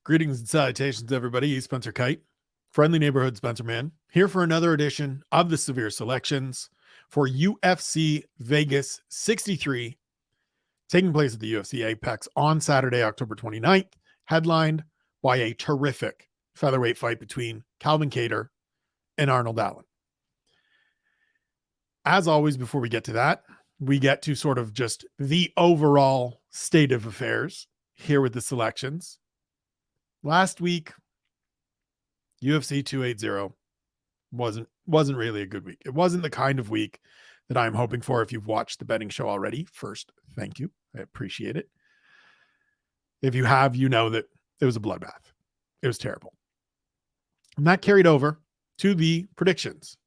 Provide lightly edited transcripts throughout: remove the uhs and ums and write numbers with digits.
Greetings and salutations, everybody. Spencer Kyte, friendly neighborhood Spencer man, here for another edition of the Severe Selections for UFC Vegas 63, taking place at the UFC APEX on Saturday, October 29th, headlined by a terrific featherweight fight between Calvin Kattar and Arnold Allen. As always, before we get to that, we get to sort of just the overall state of affairs here with the selections. Last week, UFC 280 wasn't really a good week. It wasn't the kind of week that I'm hoping for. If you've watched the betting show already, first, thank you. I appreciate it. If you have, you know that it was a bloodbath. It was terrible. And that carried over to the predictions,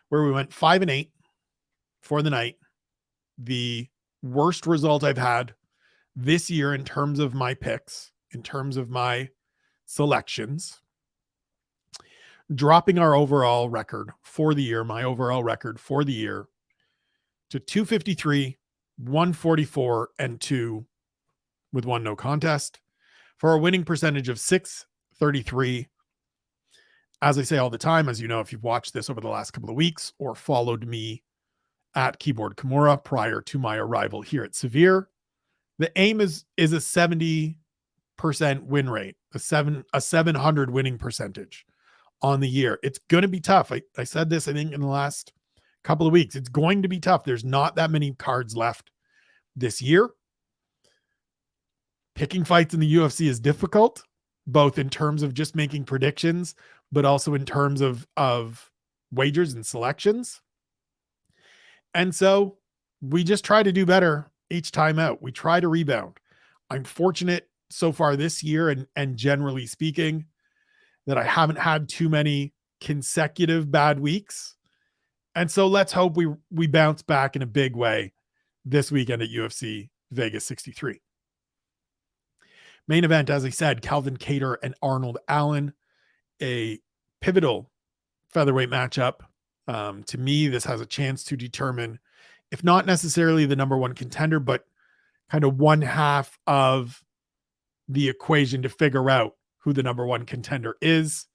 where we went 5-8 for the night. The worst result I've had this year in terms of my picks, in terms of my selections, dropping our overall record for the year, my overall record for the year, to 253, 144, and 2 with 1 no contest, for a winning percentage of 633. As I say all the time, as you know, if you've watched this over the last couple of weeks or followed me at Keyboard Kimura prior to my arrival here at Severe, the aim is a 70% win rate, a 700 winning percentage on the year. It's going to be tough. I said this, I think, in the last couple of weeks. It's going to be tough. There's not that many cards left this year. Picking fights in the UFC is difficult, both in terms of just making predictions, but also in terms of wagers and selections. And so we just try to do better each time out. We try to rebound. I'm fortunate so far this year, and generally speaking, that I haven't had too many consecutive bad weeks. And so let's hope we bounce back in a big way this weekend at UFC Vegas 63. Main event, as I said, Calvin Kattar and Arnold Allen, a pivotal featherweight matchup. To me, this has a chance to determine, if not necessarily the number one contender, but kind of one half of the equation to figure out who the number one contender is.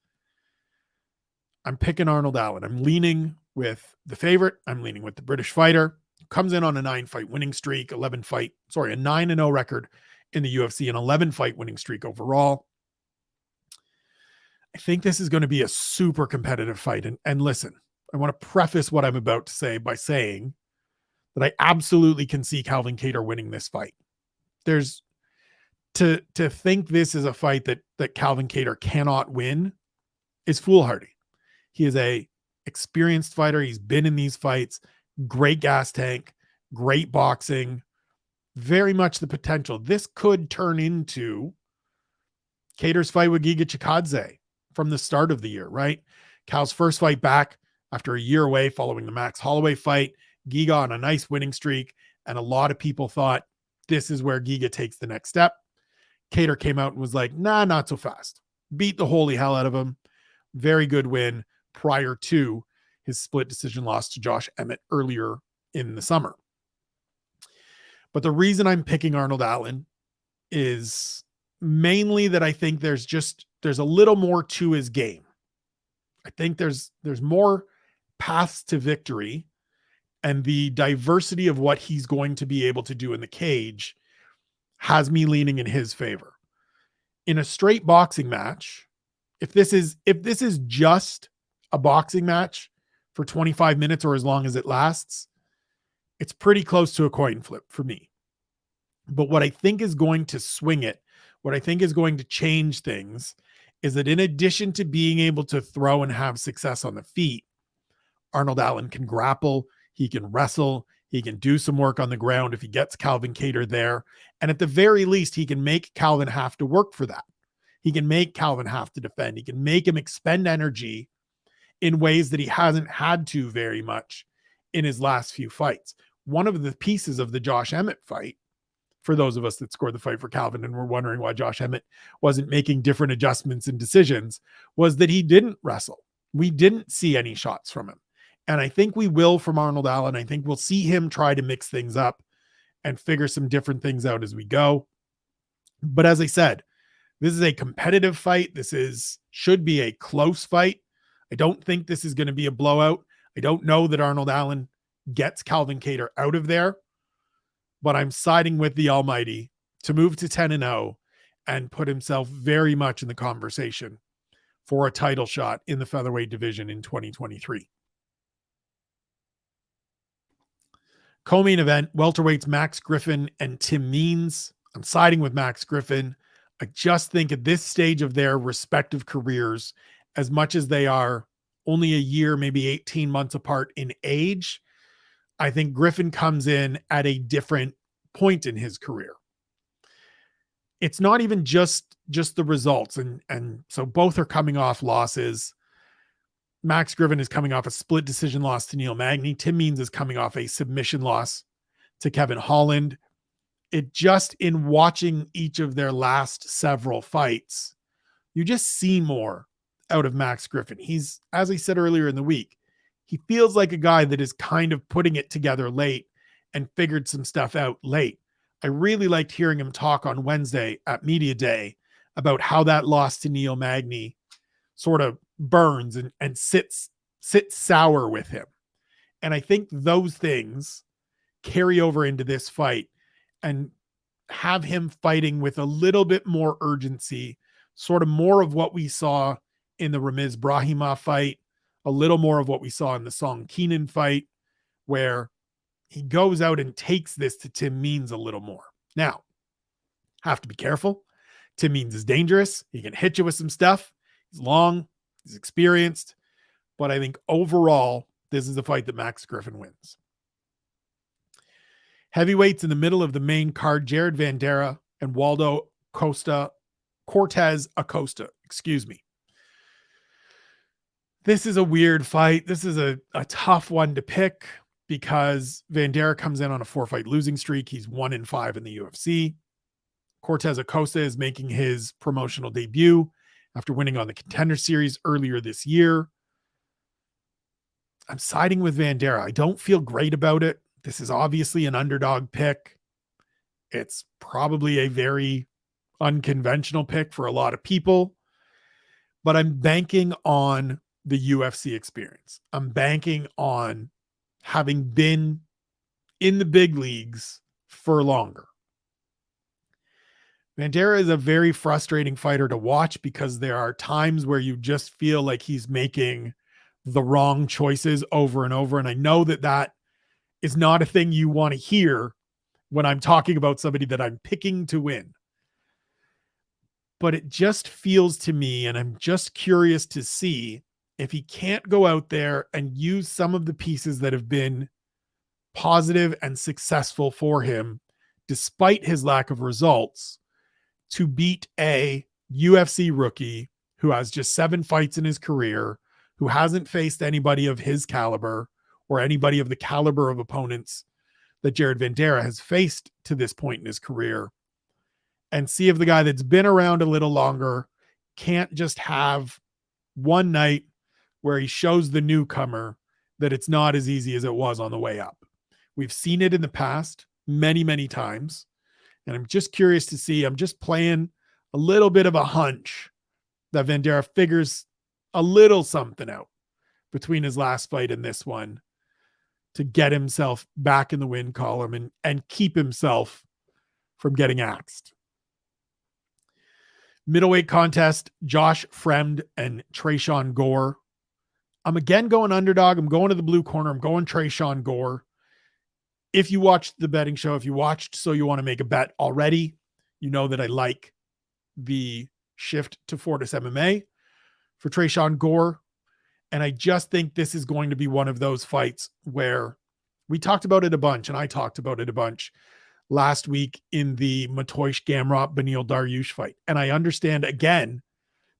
I'm picking Arnold Allen. I'm leaning with the favorite. I'm leaning with the British fighter. Comes in on a 9-fight winning streak, a 9-0 record in the UFC, an 11-fight winning streak overall. I think this is going to be a super competitive fight. And listen, I want to preface what I'm about to say by saying that I absolutely can see Calvin Kattar winning this fight. There's to think this is a fight that Calvin Kattar cannot win is foolhardy. He is a experienced fighter. He's been in these fights, great gas tank, great boxing, very much the potential. This could turn into Kattar's fight with Giga Chikadze from the start of the year, right? Cal's first fight back after a year away following the Max Holloway fight. Giga on a nice winning streak, and a lot of people thought this is where Giga takes the next step. Kattar came out and was like, nah, not so fast. Beat the holy hell out of him. Very good win prior to his split decision loss to Josh Emmett earlier in the summer. But the reason I'm picking Arnold Allen is mainly that I think there's a little more to his game. I think there's more paths to victory, and the diversity of what he's going to be able to do in the cage has me leaning in his favor. In a straight boxing match, if this is just a boxing match for 25 minutes or as long as it lasts, it's pretty close to a coin flip for me. But what I think is going to swing it, what I think is going to change things, is that in addition to being able to throw and have success on the feet, Arnold Allen can grapple, he can wrestle, he can do some work on the ground if he gets Calvin Kattar there. And at the very least, he can make Calvin have to work for that. He can make Calvin have to defend. He can make him expend energy in ways that he hasn't had to very much in his last few fights. One of the pieces of the Josh Emmett fight, for those of us that scored the fight for Calvin and were wondering why Josh Emmett wasn't making different adjustments and decisions, was that he didn't wrestle. We didn't see any shots from him. And I think we will from Arnold Allen. I think we'll see him try to mix things up and figure some different things out as we go. But as I said, This is a competitive fight. Should be a close fight. I don't think this is going to be a blowout. I don't know that Arnold Allen gets Calvin Kattar out of there, but I'm siding with the Almighty to move to 10-0 and put himself very much in the conversation for a title shot in the featherweight division in 2023. Co-main event, welterweights Max Griffin and Tim Means. I'm siding with Max Griffin. I just think at this stage of their respective careers, as much as they are only a year, maybe 18 months apart in age, I think Griffin comes in at a different point in his career. It's not even just the results. And so both are coming off losses. Max Griffin is coming off a split decision loss to Neil Magny. Tim Means is coming off a submission loss to Kevin Holland. It just, in watching each of their last several fights, you just see more out of Max Griffin. He's, as I said earlier in the week, he feels like a guy that is kind of putting it together late and figured some stuff out late. I really liked hearing him talk on Wednesday at Media Day about how that loss to Neil Magny sort of burns and sits sour with him. And I think those things carry over into this fight and have him fighting with a little bit more urgency, sort of more of what we saw in the Ramiz Brahimov fight, a little more of what we saw in the Song Keenan fight, where he goes out and takes this to Tim Means a little more. Now, have to be careful. Tim Means is dangerous. He can hit you with some stuff. He's long, he's experienced, but I think overall, this is the fight that Max Griffin wins. Heavyweights in the middle of the main card, Jared Vanderaa and Waldo Cortes-Acosta. This is a weird fight. This is a tough one to pick because Vanderaa comes in on a 4-fight losing streak. He's 1-5 in the UFC. Cortes-Acosta is making his promotional debut after winning on the Contender Series earlier this year. I'm siding with Vanderaa. I don't feel great about it. This is obviously an underdog pick. It's probably a very unconventional pick for a lot of people, but I'm banking on the UFC experience. I'm banking on having been in the big leagues for longer. Vanderaa is a very frustrating fighter to watch because there are times where you just feel like he's making the wrong choices over and over. And I know that that is not a thing you want to hear when I'm talking about somebody that I'm picking to win. But it just feels to me, and I'm just curious to see if he can't go out there and use some of the pieces that have been positive and successful for him, despite his lack of results, to beat a UFC rookie who has just 7 fights in his career, who hasn't faced anybody of his caliber or anybody of the caliber of opponents that Jared Vanderaa has faced to this point in his career, and see if the guy that's been around a little longer can't just have one night where he shows the newcomer that it's not as easy as it was on the way up. We've seen it in the past many, many times. And I'm just curious to see, I'm just playing a little bit of a hunch that Vanderaa figures a little something out between his last fight and this one to get himself back in the win column and keep himself from getting axed. Middleweight contest, Josh Fremd and Tresean Gore. I'm again going underdog. I'm going to the blue corner. I'm going Tresean Gore. If you watched the betting show, if you watched So You Want to Make a Bet already, you know that I like the shift to Fortis MMA for Tresean Gore. And I just think this is going to be one of those fights where we talked about it a bunch, and I talked about it a bunch last week in the Matoish Gamrot Beneil Dariush fight. And I understand again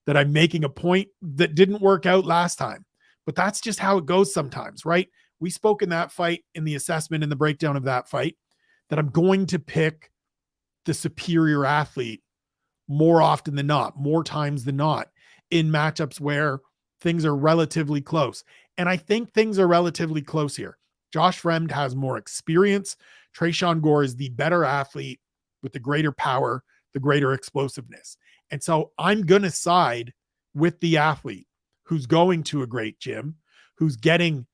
that I'm making a point that didn't work out last time, but that's just how it goes sometimes, right? We spoke in that fight, in the assessment and the breakdown of that fight, that I'm going to pick the superior athlete more often than not, more times than not, in matchups where things are relatively close. And I think things are relatively close here. Josh Fremd has more experience. Tresean Gore is the better athlete with the greater power, the greater explosiveness. And so I'm going to side with the athlete who's going to a great gym, who's getting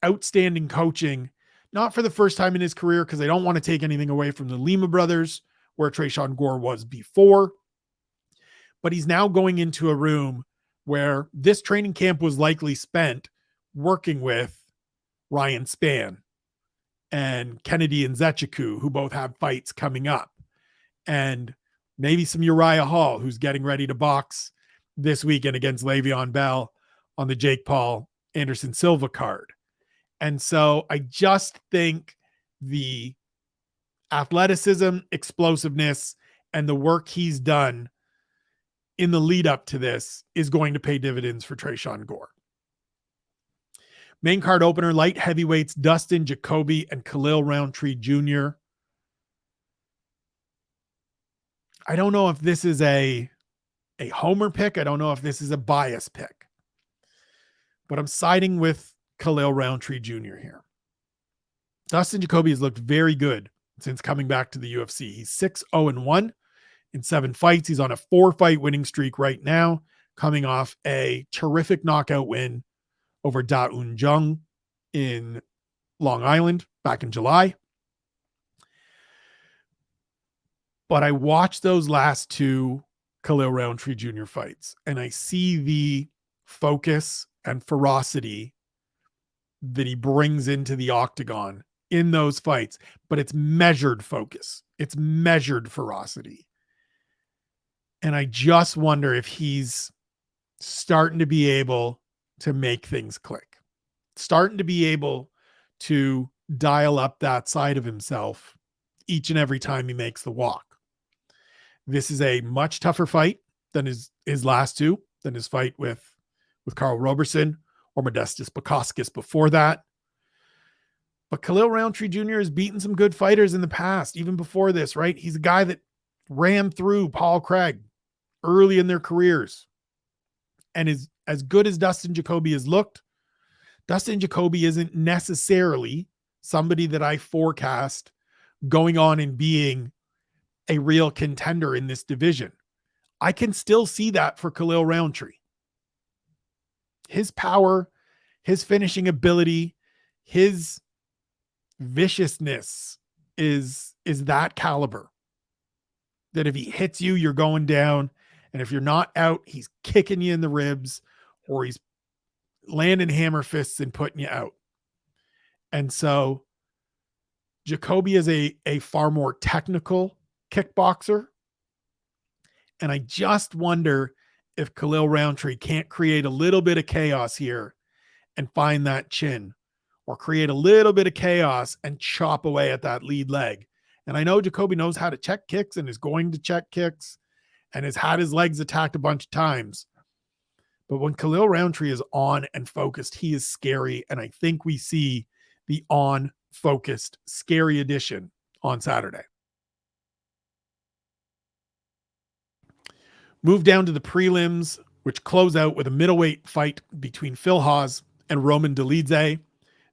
outstanding coaching, not for the first time in his career, because I don't want to take anything away from the Lima brothers, where Tresean Gore was before. But he's now going into a room where this training camp was likely spent working with Ryan Spann and Kennedy and Zechiku, who both have fights coming up. And maybe some Uriah Hall, who's getting ready to box this weekend against Le'Veon Bell on the Jake Paul Anderson Silva card. And so I just think the athleticism, explosiveness, and the work he's done in the lead up to this is going to pay dividends for Tresean Gore. Main card opener, light heavyweights, Dustin, Jacoby, and Khalil Rountree Jr. I don't know if this is a homer pick. I don't know if this is a bias pick. But I'm siding with Khalil Rountree Jr. here. Dustin Jacoby has looked very good since coming back to the UFC. He's 6-0-1 in 7 fights. He's on a 4-fight winning streak right now, coming off a terrific knockout win over Junyong in Long Island back in July. But I watched those last 2 Khalil Rountree Jr. fights, and I see the focus and ferocity that he brings into the octagon in those fights, but it's measured focus. It's measured ferocity. And I just wonder if he's starting to be able to make things click, starting to be able to dial up that side of himself each and every time he makes the walk. This is a much tougher fight than his last 2, than his fight with Carl Roberson or Modestas Bukauskas before that. But Khalil Rountree Jr. has beaten some good fighters in the past, even before this, right? He's a guy that ran through Paul Craig early in their careers. And is as good as Dustin Jacoby has looked, Dustin Jacoby isn't necessarily somebody that I forecast going on and being a real contender in this division. I can still see that for Khalil Rountree. His power, his finishing ability, his viciousness is that caliber. That if he hits you, you're going down. And if you're not out, he's kicking you in the ribs, or he's landing hammer fists and putting you out. And so Jacoby is a far more technical kickboxer. And I just wonder if Khalil Rountree can't create a little bit of chaos here and find that chin, or create a little bit of chaos and chop away at that lead leg. And I know Jacoby knows how to check kicks and is going to check kicks and has had his legs attacked a bunch of times. But when Khalil Rountree is on and focused, he is scary. And I think we see the on-focused, scary edition on Saturday. Move down to the prelims, which close out with a middleweight fight between Phil Hawes and Roman Dolidze.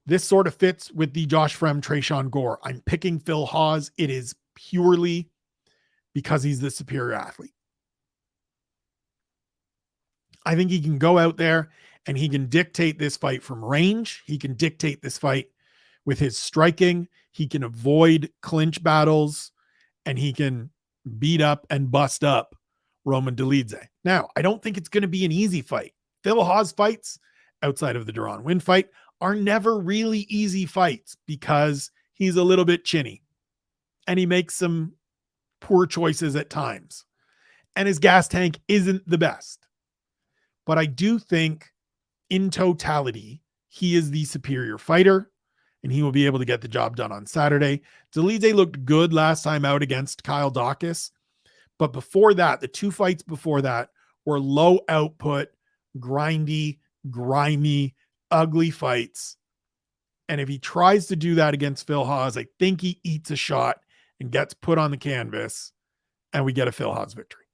This sort of fits with the Josh Fremd, Tresean Gore. I'm picking Phil Hawes. It is purely because he's the superior athlete. I think he can go out there and he can dictate this fight from range. He can dictate this fight with his striking. He can avoid clinch battles, and he can beat up and bust up Roman Dolidze. Now, I don't think it's going to be an easy fight. Phil Hawes fights outside of the Duran win fight are never really easy fights because he's a little bit chinny and he makes some poor choices at times. And his gas tank isn't the best. But I do think in totality, he is the superior fighter and he will be able to get the job done on Saturday. Dolidze looked good last time out against Kyle Dawkins. But before that, the 2 fights before that were low output, grindy, grimy, ugly fights. And if he tries to do that against Phil Hawes, I think he eats a shot and gets put on the canvas, and we get a Phil Hawes victory.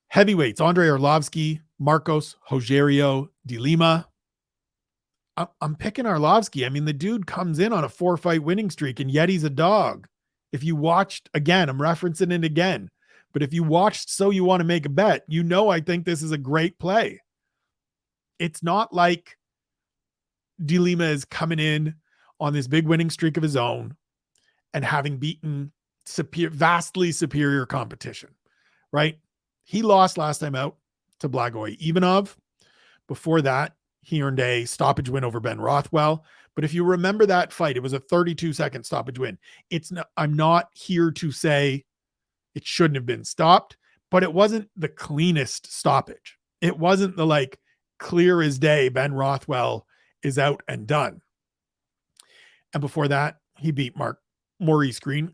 Heavyweights, Andrei Arlovski, Marcos Rogerio de Lima. I'm picking Arlovski. I mean, the dude comes in on a 4-fight winning streak, and yet he's a dog. If you watched, again, I'm referencing it again, but if you watched So You Want to Make a Bet, you know I think this is a great play. It's not like Lima is coming in on this big winning streak of his own and having beaten vastly superior competition, right? He lost last time out to Blagoy Ivanov. Before that, he earned a stoppage win over Ben Rothwell. But if you remember that fight, it was a 32-second stoppage win. I'm not here to say it shouldn't have been stopped, but it wasn't the cleanest stoppage. It wasn't the like clear as day Ben Rothwell is out and done. And before that, he beat Maurice Green,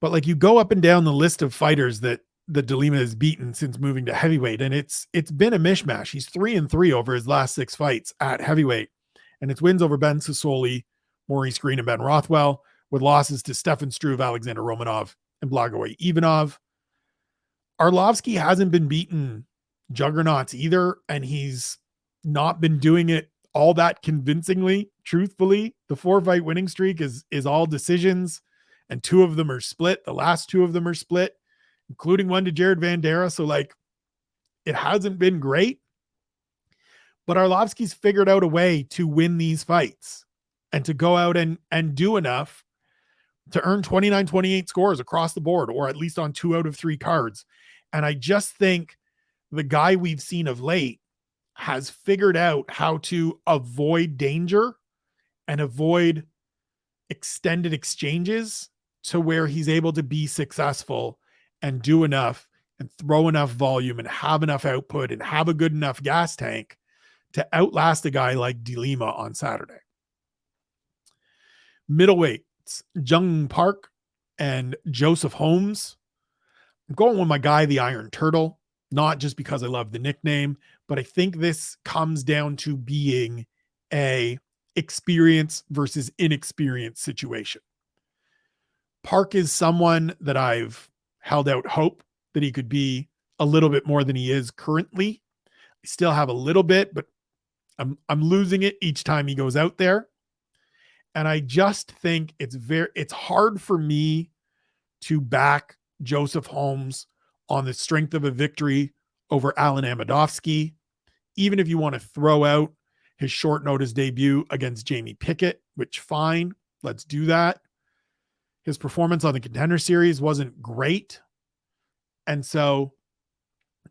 But like you go up and down the list of fighters that De Lima has beaten since moving to heavyweight, and it's been a mishmash. He's 3-3 over his last 6 fights at heavyweight, and it's wins over Ben Sassoli, Maurice Green, and Ben Rothwell, with losses to Stefan Struve, Alexander Romanov, and Blagoy Ivanov. Arlovski hasn't been beaten juggernauts either, and he's not been doing it all that convincingly. Truthfully, the 4-fight winning streak is all decisions, and 2 of them are split. The last 2 of them are split, including one to Jared Vanderaa. So like, it hasn't been great, but Arlovski's figured out a way to win these fights and to go out and do enough to earn 29-28 scores across the board, or at least on 2 out of 3 cards. And I just think the guy we've seen of late has figured out how to avoid danger and avoid extended exchanges to where he's able to be successful and do enough and throw enough volume and have enough output and have a good enough gas tank to outlast a guy like De Lima on Saturday. Middleweights, Jung Park and Joseph Holmes. I'm going with my guy, the Iron Turtle, not just because I love the nickname, but I think this comes down to being a experience versus inexperience situation. Park is someone that I've held out hope that he could be a little bit more than he is currently. I still have a little bit, but I'm losing it each time he goes out there. And I just think it's hard for me to back Joseph Holmes on the strength of a victory over Alan Amedovski, even if you want to throw out his short notice debut against Jamie Pickett, which fine, let's do that. His performance on the Contender Series wasn't great. And so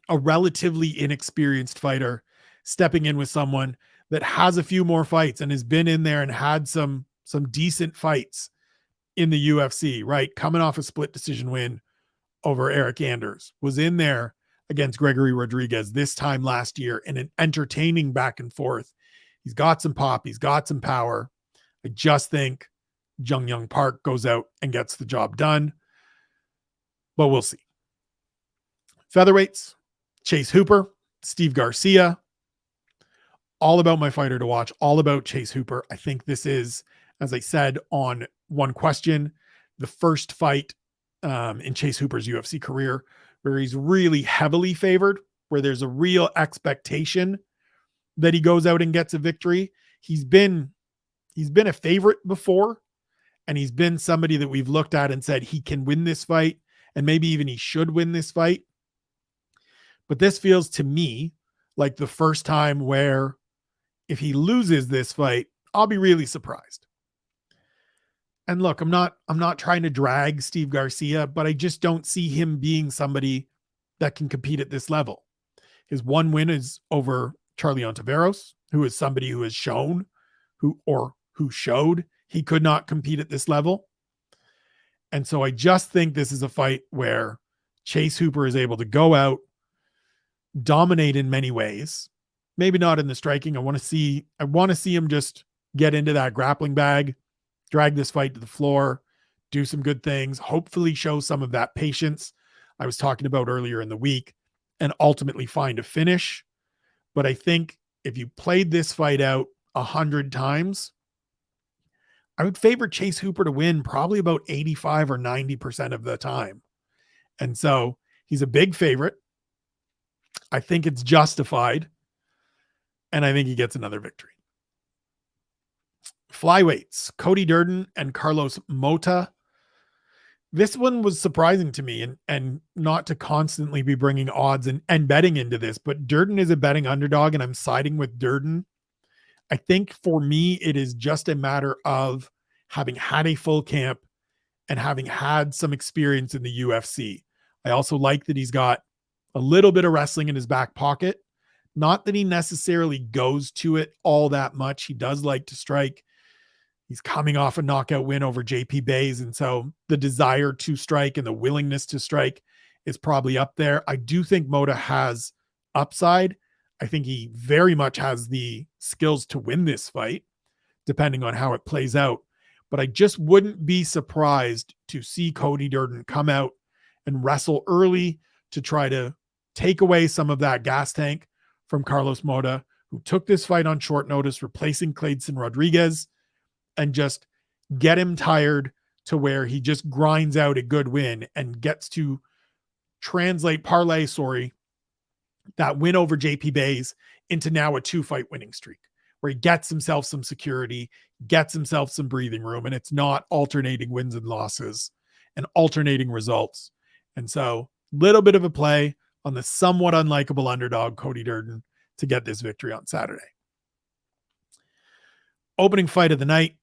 a relatively inexperienced fighter stepping in with someone that has a few more fights and has been in there and had some decent fights in the UFC, right? Coming off a split decision win over Eric Anders, was in there against Gregory Rodriguez this time last year in an entertaining back and forth. He's got some pop. He's got some power. I just think Junyong Park goes out and gets the job done, but we'll see. Featherweights, Chase Hooper, Steve Garcia. All about my fighter to watch, all about Chase Hooper. I think this is, as I said on One Question, the first fight in Chase Hooper's UFC career where he's really heavily favored, where there's a real expectation that he goes out and gets a victory. He's been a favorite before, and he's been somebody that we've looked at and said he can win this fight, and maybe even he should win this fight. But this feels to me like the first time where if he loses this fight, I'll be really surprised. And look, I'm not trying to drag Steve Garcia, but I just don't see him being somebody that can compete at this level. His one win is over Charlie Ontiveros, who is somebody who has shown who showed he could not compete at this level. And so I just think this is a fight where Chase Hooper is able to go out, dominate in many ways. Maybe not in the striking. I want to see him just get into that grappling bag, drag this fight to the floor, do some good things, hopefully show some of that patience I was talking about earlier in the week, and ultimately find a finish. But I think if you played this fight out 100 times, I would favor Chase Hooper to win probably about 85 or 90% of the time. And so he's a big favorite. I think it's justified. And I think he gets another victory. Flyweights, Cody Durden and Carlos Mota. This one was surprising to me, and not to constantly be bringing odds and betting into this, but Durden is a betting underdog and I'm siding with Durden. I think for me, it is just a matter of having had a full camp and having had some experience in the UFC. I also like that he's got a little bit of wrestling in his back pocket. Not that he necessarily goes to it all that much. He does like to strike. He's coming off a knockout win over JP Bays. And so the desire to strike and the willingness to strike is probably up there. I do think Mota has upside. I think he very much has the skills to win this fight, depending on how it plays out. But I just wouldn't be surprised to see Cody Durden come out and wrestle early to try to take away some of that gas tank from Carlos Mota, who took this fight on short notice, replacing Clayton Rodriguez, and just get him tired to where he just grinds out a good win and gets to parlay that win over JP Bays into now a 2-fight winning streak, where he gets himself some security, gets himself some breathing room, and it's not alternating wins and losses and alternating results. And so little bit of a play on the somewhat unlikable underdog, Cody Durden, to get this victory on Saturday. Opening fight of the night,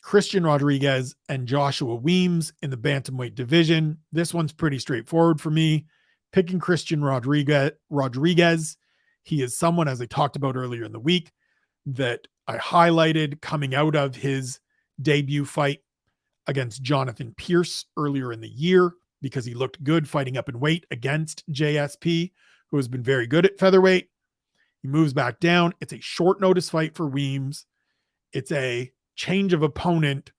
Christian Rodriguez and Joshua Weems in the bantamweight division. This one's pretty straightforward for me. Picking Christian Rodriguez. He is someone, as I talked about earlier in the week, that I highlighted coming out of his debut fight against Jonathan Pierce earlier in the year, because he looked good fighting up in weight against JSP, who has been very good at featherweight. He moves back down. It's a short notice fight for Weems. It's a change of opponent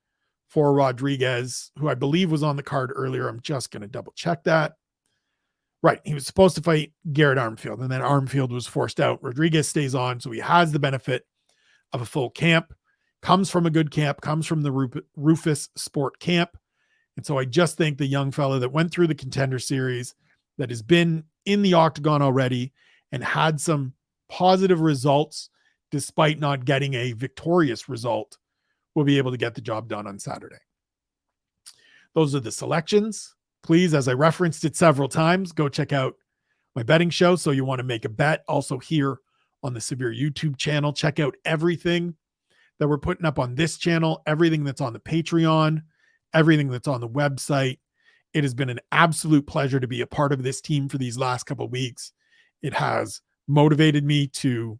for Rodriguez, who I believe was on the card earlier. I'm just going to double check that. Right. He was supposed to fight Garrett Armfield, and then Armfield was forced out. Rodriguez stays on, so he has the benefit of a full camp, comes from a good camp, comes from the Rufus Sport camp. And so I just think the young fella that went through the Contender Series, that has been in the octagon already and had some positive results despite not getting a victorious result, will be able to get the job done on Saturday. Those are the selections. Please, as I referenced it several times, go check out my betting show. So you want to make a bet. Also here on the Severe YouTube channel, check out everything that we're putting up on this channel, everything that's on the Patreon, everything that's on the website. It has been an absolute pleasure to be a part of this team for these last couple of weeks. It has motivated me to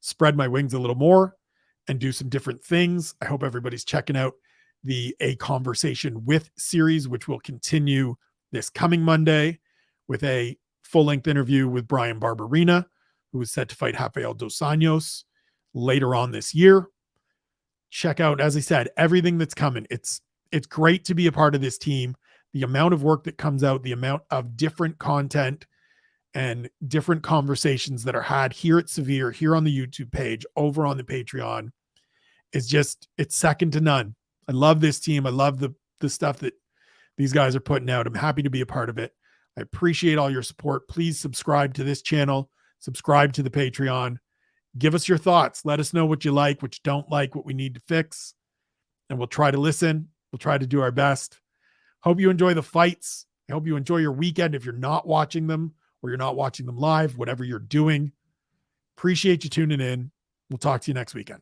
spread my wings a little more and do some different things. I hope everybody's checking out the A Conversation With series, which will continue this coming Monday with a full-length interview with Brian Barberina, who is set to fight Rafael Dos Anjos later on this year. Check out, as I said, everything that's coming. It's great to be a part of this team. The amount of work that comes out, the amount of different content and different conversations that are had here at Severe, here on the YouTube page, over on the Patreon, is just, it's second to none. I love this team. I love the stuff that these guys are putting out. I'm happy to be a part of it. I appreciate all your support. Please subscribe to this channel, subscribe to the Patreon, give us your thoughts. Let us know what you like, what you don't like, what we need to fix, and we'll try to listen. We'll try to do our best. Hope you enjoy the fights. I hope you enjoy your weekend if you're not watching them or you're not watching them live, whatever you're doing. Appreciate you tuning in. We'll talk to you next weekend.